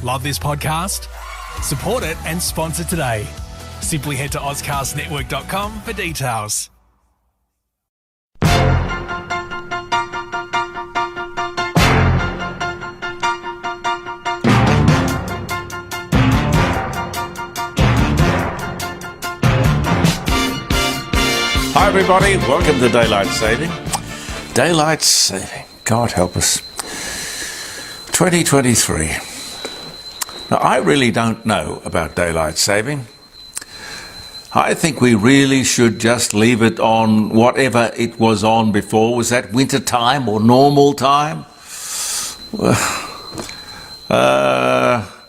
Love this podcast? Support it and sponsor today. Simply head to ozcastnetwork.com for details. Hi everybody, welcome to Daylight Saving. Daylight Saving, God help us. 2023. Now I really don't know about daylight saving. I think we really should just leave it on whatever it was on before. Was that winter time or normal time?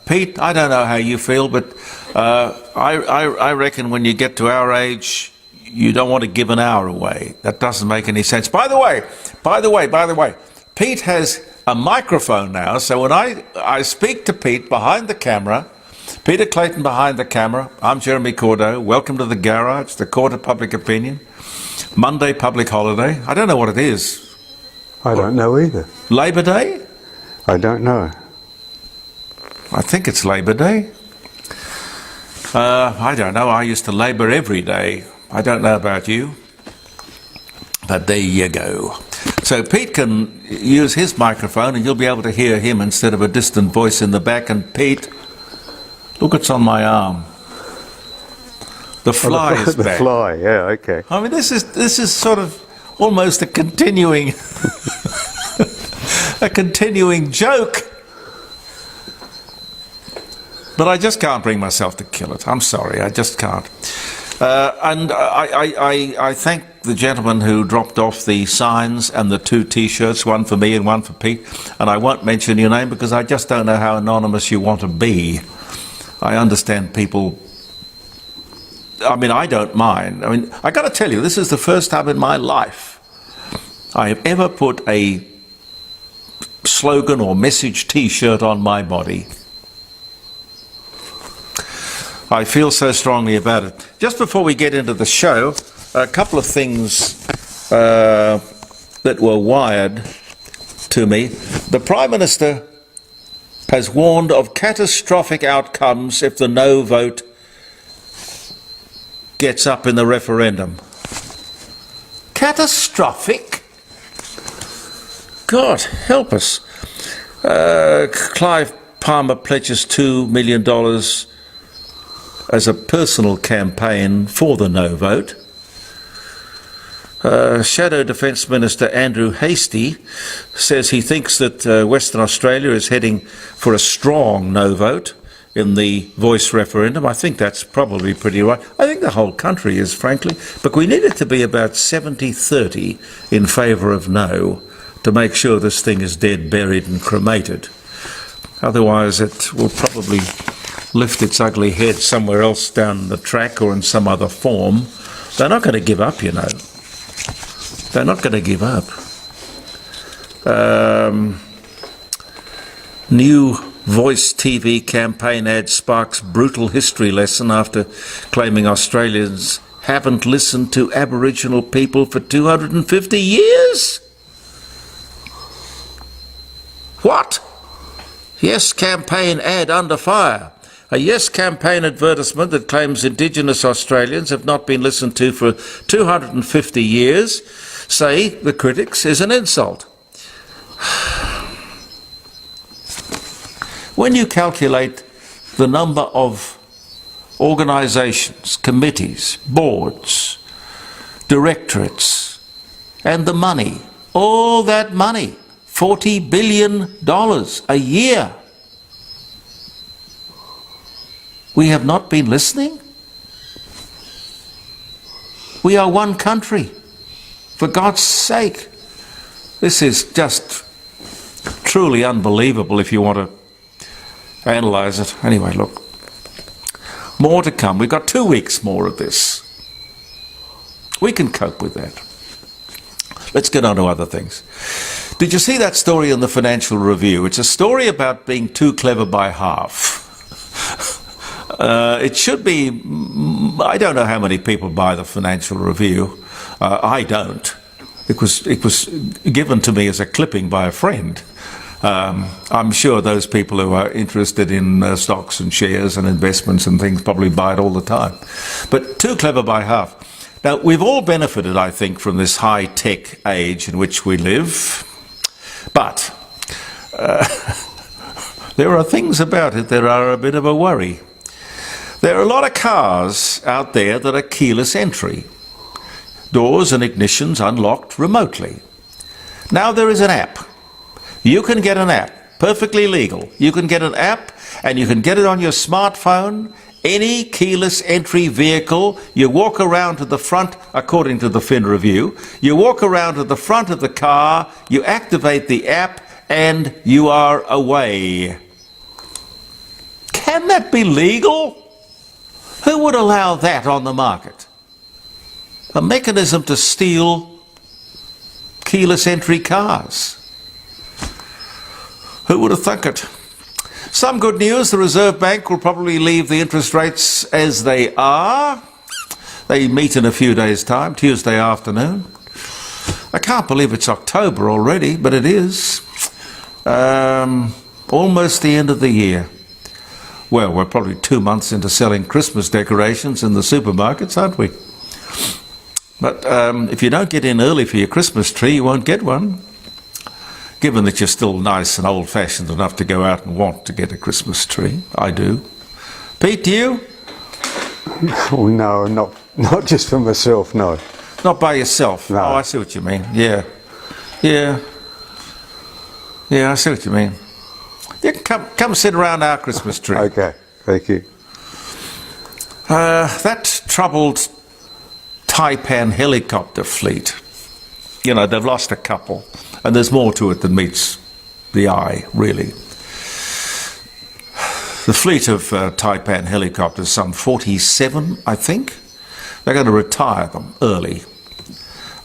Pete, I don't know how you feel, but I reckon when you get to our age, you don't want to give an hour away. That doesn't make any sense. By the way, Pete has a microphone now, so when I speak to Pete behind the camera, Peter Clayton behind the camera, I'm Jeremy Cordeaux, welcome to the garage, the Court of Public Opinion, Monday public holiday. I don't know what it is. I don't know either. Labor Day? I don't know. I think it's Labor Day. I don't know, I used to labour every day. I don't know about you, but there you go. So Pete can use his microphone and you'll be able to hear him instead of a distant voice in the back. And Pete, look, it's on my arm. The fly is back. The fly, yeah, okay. I mean, this is sort of almost a continuing a continuing joke. But I just can't bring myself to kill it. I'm sorry, I just can't. And I thank the gentleman who dropped off the signs and the two T-shirts, one for me and one for Pete. And I won't mention your name because I just don't know how anonymous you want to be. I understand people. I mean, I don't mind. I mean, I got to tell you, this is the first time in my life I have ever put a slogan or message T-shirt on my body. I feel so strongly about it. Just before we get into the show, a couple of things that were wired to me. The Prime Minister has warned of catastrophic outcomes if the no vote gets up in the referendum. Catastrophic? God help us. Clive Palmer pledges $2 million as a personal campaign for the no vote. Shadow Defence Minister Andrew Hastie says he thinks that Western Australia is heading for a strong no vote in the voice referendum. I think that's probably pretty right. I think the whole country is, frankly, but we need it to be about 70-30 in favour of no to make sure this thing is dead, buried and cremated. Otherwise it will probably lift its ugly head somewhere else down the track or in some other form. They're not going to give up, you know. They're not going to give up. New Voice TV campaign ad sparks brutal history lesson after claiming Australians haven't listened to Aboriginal people for 250 years? What? Yes campaign ad under fire. A Yes campaign advertisement that claims Indigenous Australians have not been listened to for 250 years, say the critics, is an insult. When you calculate the number of organisations, committees, boards, directorates, and the money, all that money, $40 billion a year, we have not been listening? We are one country. For God's sake. This is just truly unbelievable if you want to analyse it. Anyway, look. More to come. We've got 2 weeks more of this. We can cope with that. Let's get on to other things. Did you see that story in the Financial Review? It's a story about being too clever by half. It should be, I don't know how many people buy the Financial Review. I don't. It was given to me as a clipping by a friend. I'm sure those people who are interested in stocks and shares and investments and things probably buy it all the time. But too clever by half. Now, we've all benefited, I think, from this high-tech age in which we live. But there are things about it that are a bit of a worry. There are a lot of cars out there that are keyless entry. Doors and ignitions unlocked remotely. Now there is an app. You can get an app, perfectly legal. You can get an app and you can get it on your smartphone. Any keyless entry vehicle, you walk around to the front, according to the Fin Review, you walk around to the front of the car, you activate the app, and you are away. Can that be legal? Who would allow that on the market? A mechanism to steal keyless entry cars. Who would have thunk it? Some good news, the Reserve Bank will probably leave the interest rates as they are. They meet in a few days' time, Tuesday afternoon. I can't believe it's October already, but it is. Almost the end of the year. Well, we're probably 2 months into selling Christmas decorations in the supermarkets, aren't we? But if you don't get in early for your Christmas tree, you won't get one. Given that you're still nice and old-fashioned enough to go out and want to get a Christmas tree. I do. Pete, do you? Oh, no, not just for myself, no. Not by yourself? No. Oh, I see what you mean. Yeah. Yeah, I see what you mean. You can come sit around our Christmas tree. Okay, thank you. That troubled Taipan helicopter fleet, you know, they've lost a couple, and there's more to it than meets the eye, really. The fleet of Taipan helicopters, some 47, I think, they're going to retire them early.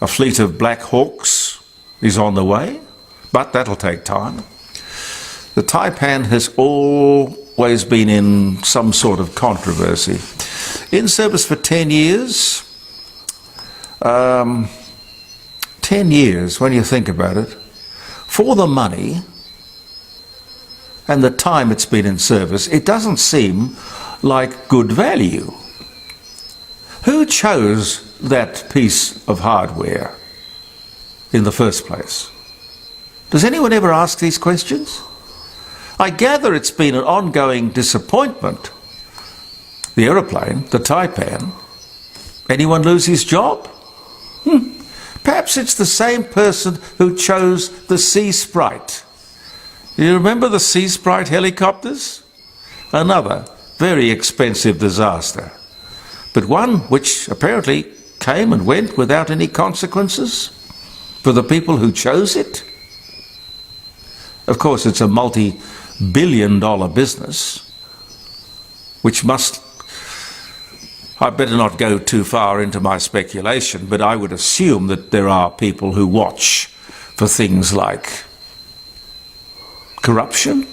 A fleet of Black Hawks is on the way, but that'll take time. The Taipan has always been in some sort of controversy. In service for 10 years. 10 years, when you think about it, for the money and the time it's been in service, it doesn't seem like good value. Who chose that piece of hardware in the first place? Does anyone ever ask these questions? I gather it's been an ongoing disappointment. The aeroplane, the Taipan. Anyone lose his job? Perhaps it's the same person who chose the Sea Sprite. You remember the Sea Sprite helicopters? Another very expensive disaster, but one which apparently came and went without any consequences for the people who chose it. Of course, it's a multi-billion-dollar business, which must... I better not go too far into my speculation, but I would assume that there are people who watch for things like corruption.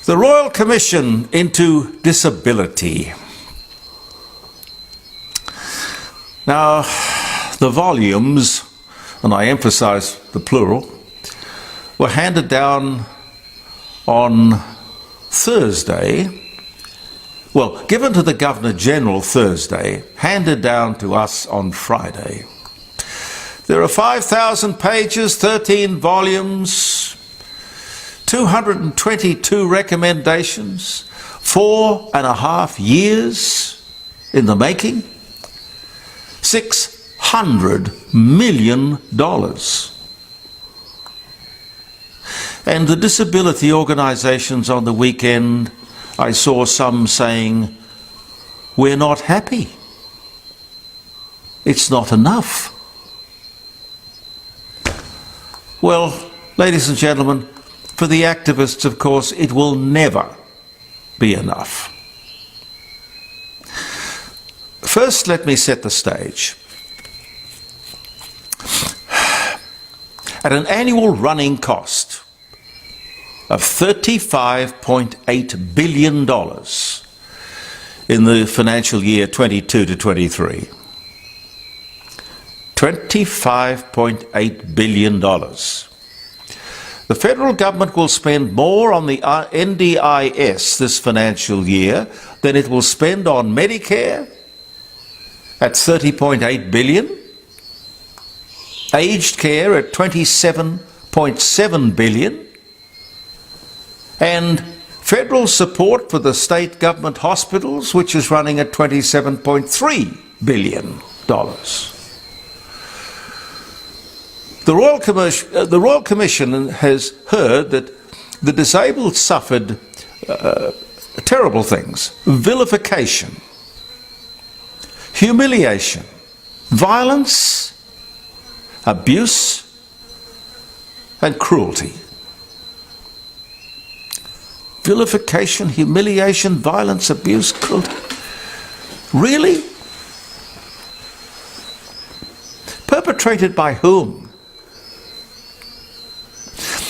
The Royal Commission into Disability. Now, the volumes, and I emphasise the plural, were handed down on Thursday. Well, given to the Governor-General Thursday, handed down to us on Friday. There are 5,000 pages, 13 volumes, 222 recommendations, 4.5 years in the making, $600 million. And the disability organisations on the weekend, I saw some saying, we're not happy. It's not enough. Well, ladies and gentlemen, for the activists, of course, it will never be enough. First, let me set the stage. At an annual running cost of $35.8 billion in the financial year 22 to 23. $25.8 billion. The federal government will spend more on the NDIS this financial year than it will spend on Medicare at $30.8 billion, aged care at $27.7 billion, and federal support for the state government hospitals, which is running at $27.3 billion. The Royal Commission has heard that the disabled suffered terrible things: vilification, humiliation, violence, abuse, and cruelty. Vilification, humiliation, violence, abuse, cruelty. Really? Perpetrated by whom?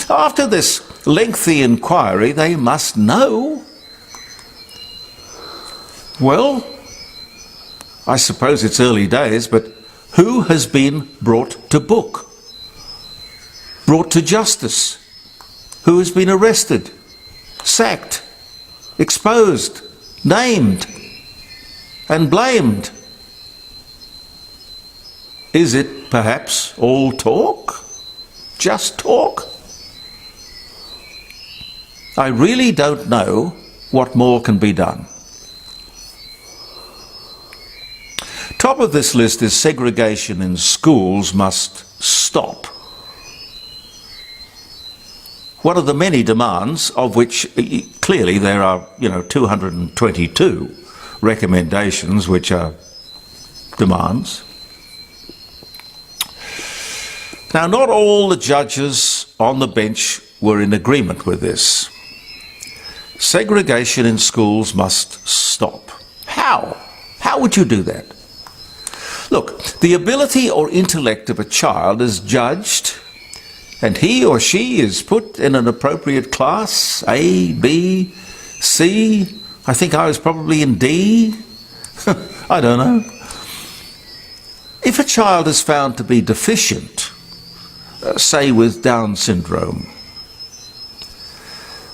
After this lengthy inquiry, they must know. Well, I suppose it's early days, but who has been brought to book? Brought to justice? Who has been arrested, sacked, exposed, named, and blamed? Is it perhaps all talk? Just talk? I really don't know what more can be done. Top of this list is segregation in schools must stop. One of the many demands, of which clearly there are, 222 recommendations which are demands. Now, not all the judges on the bench were in agreement with this. Segregation in schools must stop. How? How would you do that? Look, the ability or intellect of a child is judged, and he or she is put in an appropriate class, A, B, C. I think I was probably in D. I don't know. If a child is found to be deficient, say with Down syndrome,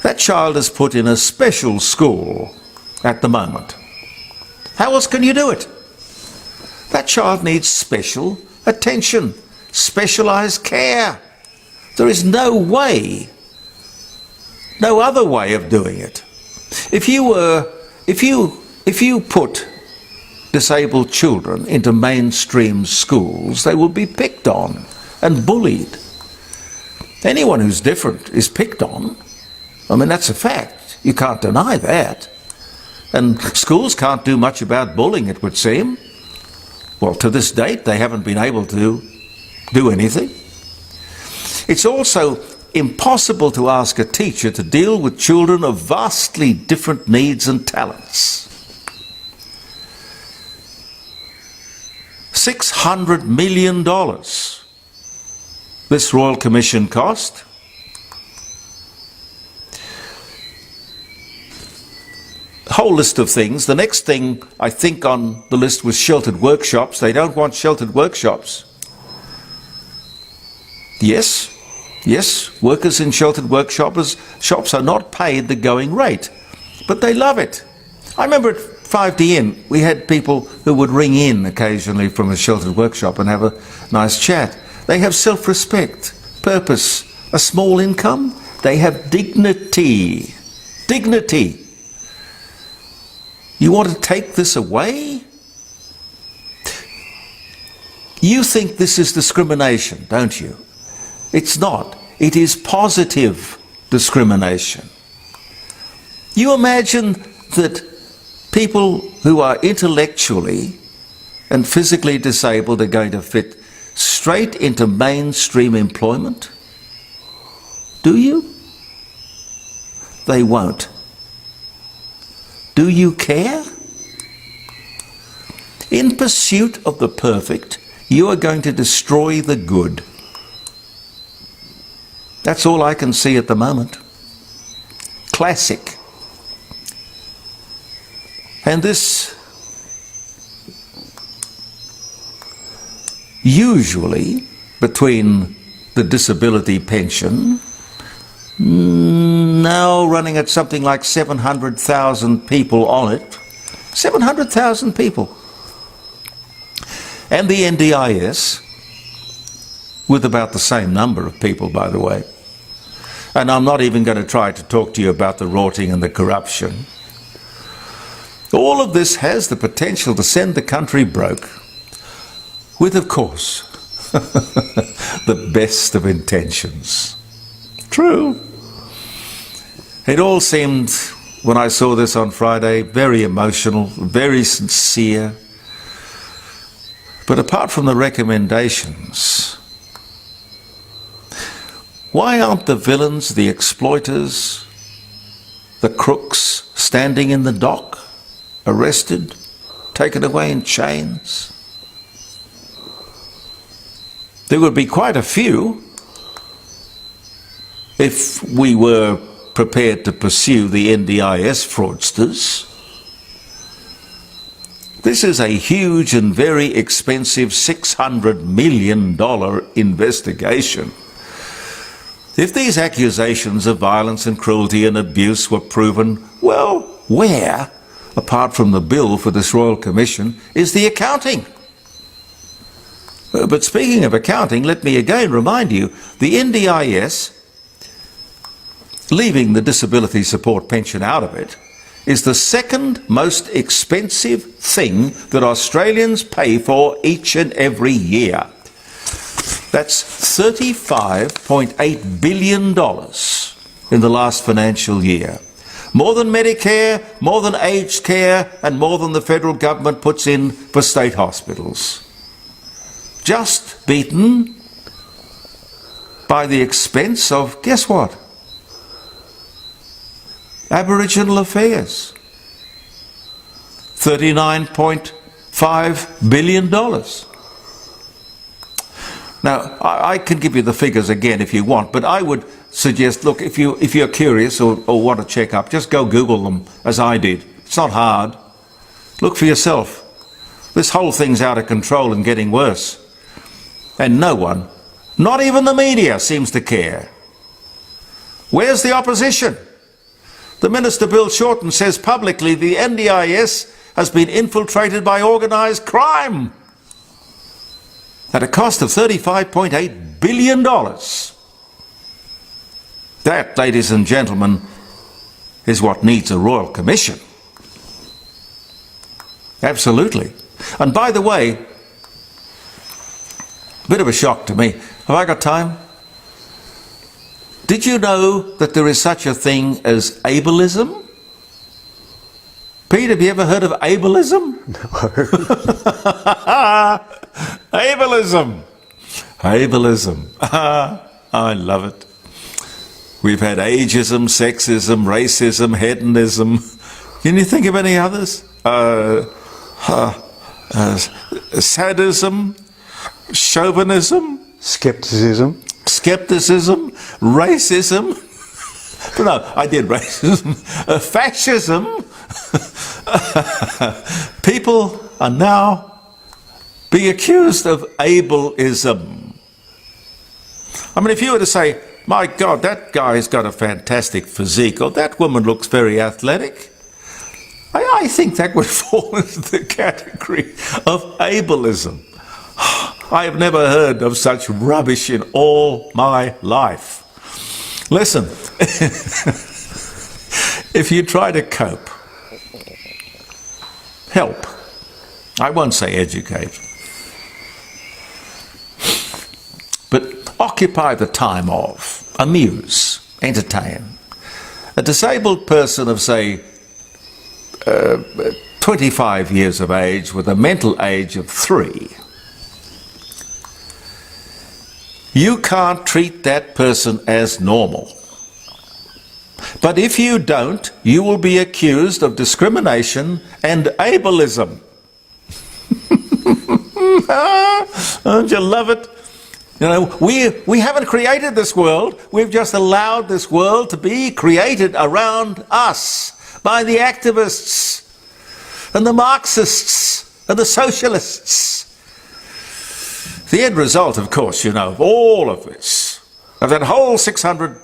that child is put in a special school at the moment. How else can you do it? That child needs special attention, specialised care. There is no way, no other way of doing it. If you put disabled children into mainstream schools, they will be picked on and bullied. Anyone who's different is picked on. I mean, that's a fact. You can't deny that. And schools can't do much about bullying, it would seem. Well, to this date, they haven't been able to do anything. It's also impossible to ask a teacher to deal with children of vastly different needs and talents. $600 million this Royal Commission cost. Whole list of things. The next thing I think on the list was sheltered workshops. They don't want sheltered workshops. Yes, workers in sheltered shops are not paid the going rate, but they love it. I remember at 5DN we had people who would ring in occasionally from a sheltered workshop and have a nice chat. They have self-respect, purpose, a small income. They have dignity. Dignity. You want to take this away? You think this is discrimination, don't you? It's not. It is positive discrimination. You imagine that people who are intellectually and physically disabled are going to fit straight into mainstream employment? Do you? They won't. Do you care? In pursuit of the perfect, you are going to destroy the good. That's all I can see at the moment. Classic. And this, usually between the disability pension, now running at something like 700,000 people on it, 700,000 people, and the NDIS, with about the same number of people, by the way. And I'm not even going to try to talk to you about the rorting and the corruption. All of this has the potential to send the country broke, with, of course, the best of intentions. True. It all seemed, when I saw this on Friday, very emotional, very sincere. But apart from the recommendations, why aren't the villains, the exploiters, the crooks standing in the dock, arrested, taken away in chains? There would be quite a few if we were prepared to pursue the NDIS fraudsters. This is a huge and very expensive $600 million investigation. If these accusations of violence and cruelty and abuse were proven, well, where, apart from the bill for this Royal Commission, is the accounting? But speaking of accounting, let me again remind you, the NDIS, leaving the disability support pension out of it, is the second most expensive thing that Australians pay for each and every year. That's $35.8 billion in the last financial year. More than Medicare, more than aged care, and more than the federal government puts in for state hospitals. Just beaten by the expense of, guess what? Aboriginal affairs. $39.5 billion. Now, I can give you the figures again if you want, but I would suggest, look, if you're curious or want to check up, just go Google them, as I did. It's not hard. Look for yourself. This whole thing's out of control and getting worse. And no one, not even the media, seems to care. Where's the opposition? The Minister, Bill Shorten, says publicly the NDIS has been infiltrated by organised crime at a cost of $35.8 billion. That, ladies and gentlemen, is what needs a Royal Commission. Absolutely. And by the way, a bit of a shock to me. Have I got time? Did you know that there is such a thing as ableism? Pete, have you ever heard of ableism? No. Ableism. Ableism. I love it. We've had ageism, sexism, racism, hedonism. Can you think of any others? Sadism, chauvinism, Skepticism. racism. No, I did racism. Fascism. People are now being accused of ableism. I mean, if you were to say, my God, that guy's got a fantastic physique, or that woman looks very athletic, I think that would fall into the category of ableism. I have never heard of such rubbish in all my life. Listen, if you try to cope, help, I won't say educate, but occupy the time of, amuse, entertain. A disabled person of, say, 25 years of age with a mental age of 3, you can't treat that person as normal. But if you don't, you will be accused of discrimination and ableism. Don't you love it? You know, we haven't created this world. We've just allowed this world to be created around us by the activists and the Marxists and the socialists. The end result, of course, you know, of all of this, of that whole $600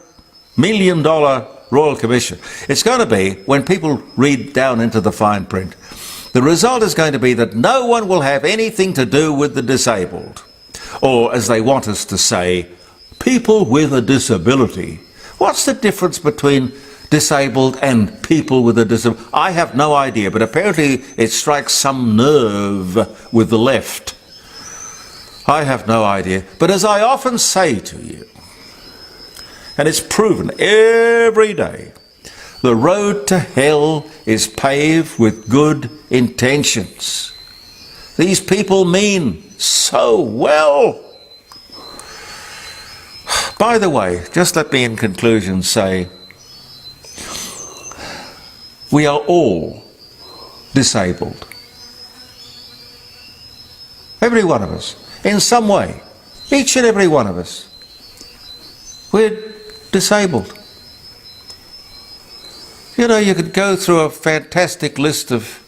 million Royal Commission, it's going to be, when people read down into the fine print, the result is going to be that no one will have anything to do with the disabled. Or, as they want us to say, people with a disability. What's the difference between disabled and people with a disability? I have no idea, but apparently it strikes some nerve with the left. I have no idea. But as I often say to you, and it's proven every day, the road to hell is paved with good intentions. These people mean so well. By the way, just let me in conclusion say, we are all disabled. Every one of us, in some way, each and every one of us. We're disabled. You know, you could go through a fantastic list of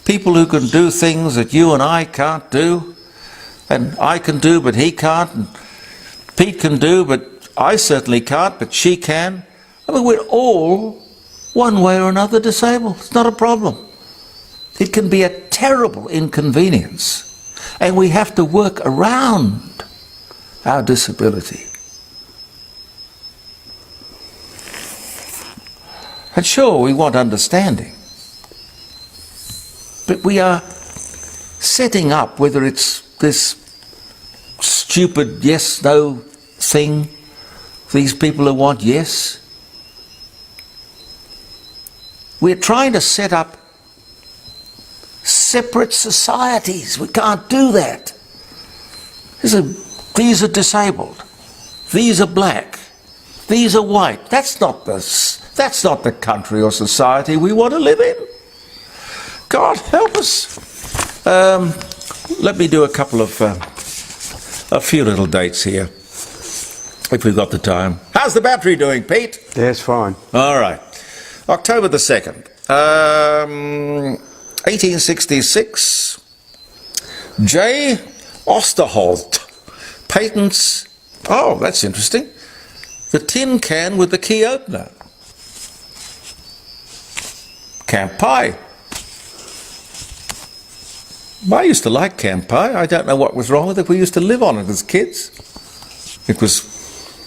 people who can do things that you and I can't do, and I can do but he can't, and Pete can do but I certainly can't, but she can. I mean, we're all, one way or another, disabled. It's not a problem. It can be a terrible inconvenience, and we have to work around our disability. And sure, we want understanding, but we are setting up, whether it's this stupid yes-no thing, these people who want yes, we're trying to set up separate societies. We can't do that. These are disabled. These are black. These are white. That's not the country or society we want to live in. God help us. Let me do a few little dates here, if we've got the time. How's the battery doing, Pete? Yeah, it's fine. All right. October the 2nd, 1866, J. Osterholt patents, oh, that's interesting, the tin can with the key opener. Camp pie. I used to like camp pie. I don't know what was wrong with it. We used to live on it as kids. It was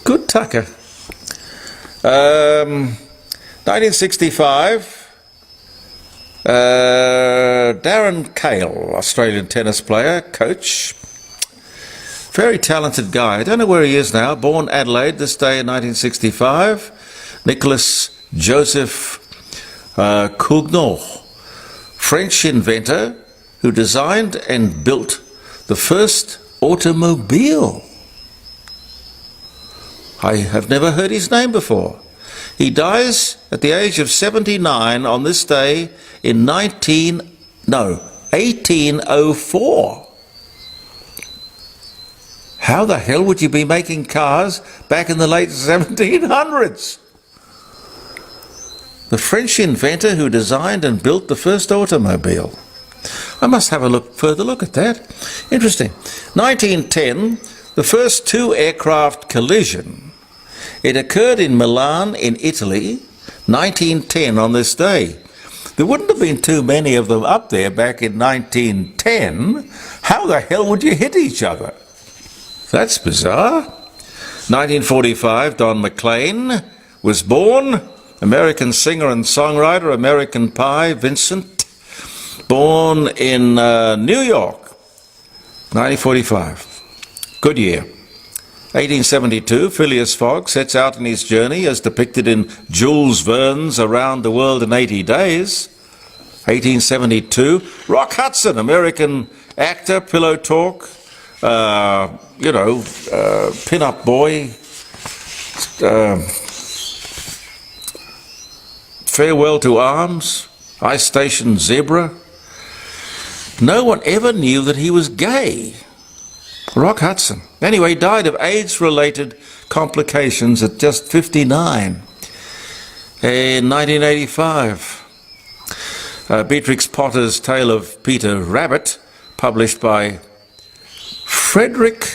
good tucker. 1965, Darren Cale, Australian tennis player, coach, very talented guy. I don't know where he is now. Born Adelaide this day in 1965. Nicholas Joseph Cugnot, French inventor who designed and built the first automobile. I have never heard his name before. He dies at the age of 79 on this day in 1804. How the hell would you be making cars back in the late 1700s? The French inventor who designed and built the first automobile. I must have a further look at that. Interesting. 1910, the first two aircraft collision. It occurred in Milan in Italy, 1910 on this day. There wouldn't have been too many of them up there back in 1910. How the hell would you hit each other? That's bizarre. 1945, Don McLean was born. American singer and songwriter, American Pie, Vincent, born in New York, 1945. Good year. 1872, Phileas Fogg sets out on his journey as depicted in Jules Verne's Around the World in 80 Days. 1872, Rock Hudson, American actor, pillow talk, pin-up boy, Farewell to Arms, Ice Station Zebra. No one ever knew that he was gay. Rock Hudson. Anyway, he died of AIDS-related complications at just 59 in 1985. Beatrix Potter's Tale of Peter Rabbit, published by Frederick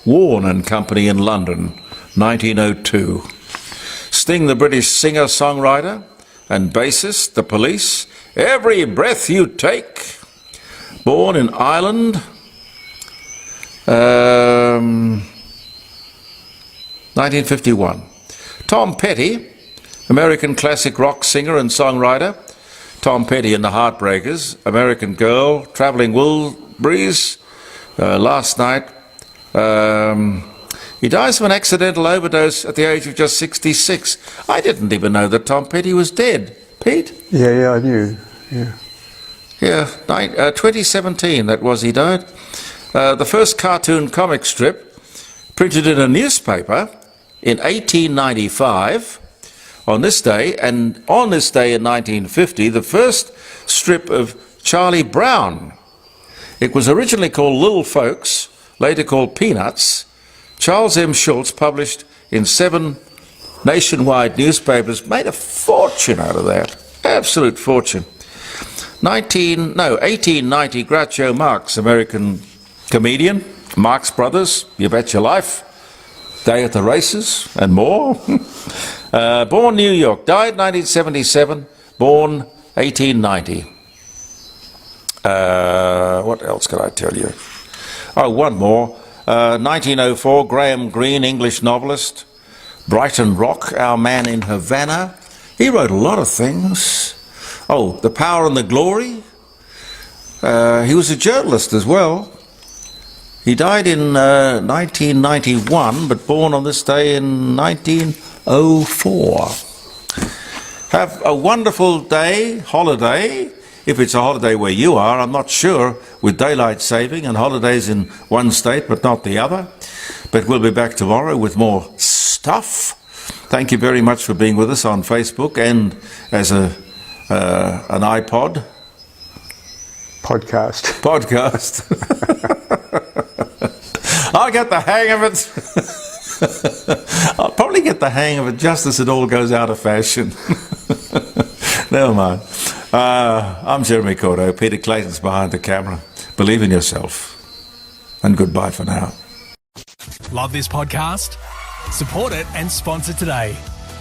Warne and Company in London, 1902. Sting, the British singer-songwriter and bassist, The Police, Every Breath You Take. Born in Ireland, 1951. Tom Petty, American classic rock singer and songwriter. Tom Petty and the Heartbreakers, American Girl, Travelling Wilburys, last night. He dies of an accidental overdose at the age of just 66. I didn't even know that Tom Petty was dead. Pete? Yeah, I knew. Yeah. 2017, that was, he died. The first cartoon comic strip printed in a newspaper in 1895. On this day, and on this day in 1950, the first strip of Charlie Brown. It was originally called Little Folks, later called Peanuts. Charles M. Schulz published in 7 nationwide newspapers, made a fortune out of that, absolute fortune. 1890, Groucho Marx, American comedian, Marx Brothers, You Bet Your Life, Day at the Races, and more. Born New York, died 1977, born 1890. What else can I tell you? Oh, one more. 1904, Graham Greene, English novelist. Brighton Rock, Our Man in Havana. He wrote a lot of things. Oh, The Power and the Glory. He was a journalist as well. He died in 1991, but born on this day in 1904. Have a wonderful day, holiday. If it's a holiday where you are, I'm not sure, with daylight saving and holidays in one state but not the other. But we'll be back tomorrow with more stuff. Thank you very much for being with us on Facebook and as an iPod. Podcast. I'll get the hang of it. I'll probably get the hang of it just as it all goes out of fashion. Never mind. I'm Jeremy Cordo. Peter Clayton's behind the camera. Believe in yourself. And goodbye for now. Love this podcast? Support it and sponsor today.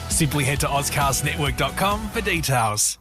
Simply head to AuscastNetwork.com for details.